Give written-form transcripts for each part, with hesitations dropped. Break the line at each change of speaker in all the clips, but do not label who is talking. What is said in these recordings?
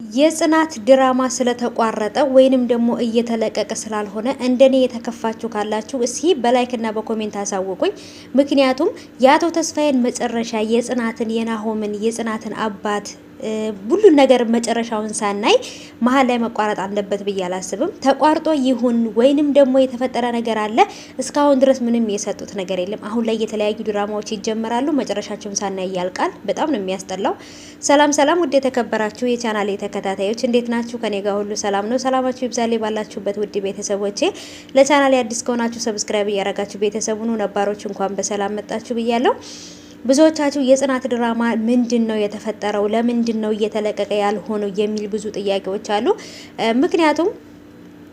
የጽናት ድራማ ስለተቋረጠ ወይንም ደግሞ እየተለቀቀ ስላልሆነ እንደኔ የተከፋችሁ ካላችሁ እስኪ በላይክ እና በኮሜንት አሳውቁኝ። ምክንያቱም የአቶ ተስፋዬን መጨረሻ የናሆምን የጽናትን አባት ሁሉን ነገር መጨረሻውን ሳናይ መሀል ላይ መቋረጥ አለበት ብዬ አላስብም። ተቋርጦ ይሁን ወይንም ደግሞ የተፈጠረ ነገር አለ እስካሁን ድረስ ምንም የሰጡት ነገር የለም። አሁን ላይ የተለያዩ ድራማዎች ይጀመራሉ፣ መጨረሻቸውን ሳናይ ያልቃል። በጣም ነው የሚያስጠላው። ሰላም ሰላም፣ ውድ የተከበራችሁ የቻናሌ ተከታታዮች እንዴት ናችሁ? ከኔ ጋር ሁሉ ሰላም ነው። ሰላማችሁ ይብዛልኝ ባላችሁበት ውድ ቤተሰቦቼ። ለቻናሌ አዲስ ከሆናችሁ ሰብስክራይብ እያረጋችሁ ቤተሰቡን፣ ነባሮች እንኳን በሰላም መጣችሁ ብያለሁ። ብዙዎቻችሁ የጽናት ድራማ ምንድነው የተፈጠረው? ለምንድነው እየተለቀቀ ያልሆነው? የሚል ብዙ ጥያቄዎች አሉ። ምክንያቱም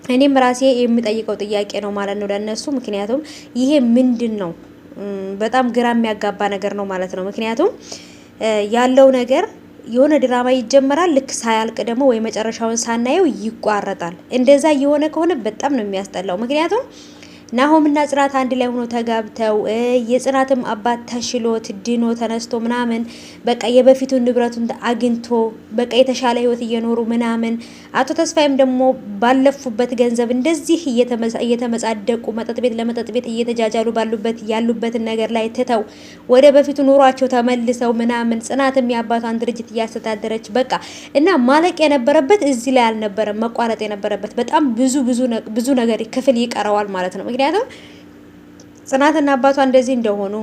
እኔም ራሴ የሚጠይቀው ጥያቄ ነው ማለት ነው ለነሱ። ምክንያቱም ይሄ ምንድነው በጣም ግራ የሚያጋባ ነገር ነው ማለት ነው። ምክንያቱም ያለው ነገር የሆነ ድራማ ይጀመራል፣ ልክ ሳያልቅ ደግሞ ወይ መጨረሻውን ሳናየው ይቋረጣል። እንደዛ የሆነ ከሆነ በጣም ነው የሚያስጠላው። ምክንያቱም ናሆምና ጽናት አንድ ላይ ሆኖ ተጋብተው የጽናትም አባት ተሽሎት ድኖ ተነስቶ ምናምን በቃ የበፊቱን ንብረቱን አግኝቶ በቃ የተሻለ ህይወት እየኖሩ ምናምን አቶ ተስፋዬም ደግሞ ባለፉበት ገንዘብ እንደዚህ እየተመጻደቁ መጠጥ ቤት ለመጠጥ ቤት እየተጃጃሉ ያሉበትን ነገር ላይ ትተው ወደ በፊቱ ኑሯቸው ተመልሰው ምናምን ጽናትም የአባቷን ድርጅት እያስተዳደረች በቃ እና ማለቅ የነበረበት እዚህ ላይ አልነበረም፣ መቋረጥ የነበረበት በጣም ብዙ ነገር ክፍል ይቀረዋል ማለት ነው። ምክንያቱም ጽናትና አባቷ እንደዚህ እንደሆኑ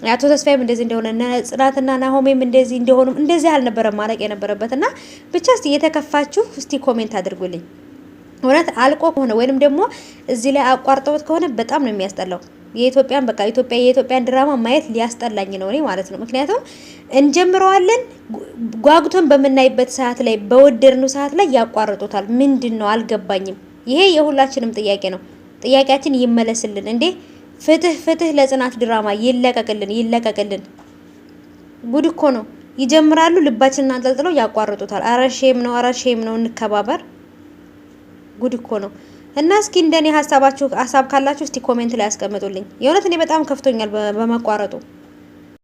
አቶ ተስፋዬም እንደዚህ እንደሆነ ጽናትና ናሆሜም እንደዚህ እንደሆኑ እንደዚህ አልነበረም ማለቅ የነበረበትና ብቻ እስቲ የተከፋችሁ እስቲ ኮሜንት አድርጉልኝ። እውነት አልቆ ከሆነ ወይንም ደግሞ እዚህ ላይ አቋርጠውት ከሆነ በጣም ነው የሚያስጠላው። የኢትዮጵያን ድራማ ማየት ሊያስጠላኝ ነው እኔ ማለት ነው። ምክንያቱም እንጀምረዋለን ጓጉቶን በምናይበት ሰዓት ላይ በወደድነው ሰዓት ላይ ያቋርጡታል። ምንድነው አልገባኝም። ይሄ የሁላችንም ጥያቄ ነው። ጥያቄያችን ይመለስልን እንዴ! ፍትህ ለጽናት ድራማ ይለቀቅልን። ጉድ እኮ ነው። ይጀምራሉ፣ ልባችንን አንጠልጥለው ያቋርጡታል። አረሼም ነው። እንከባበር። ጉድ እኮ ነው። እና እስኪ እንደኔ ሀሳብ ካላችሁ እስቲ ኮሜንት ላይ አስቀምጡልኝ። የእውነት እኔ በጣም ከፍቶኛል በመቋረጡ።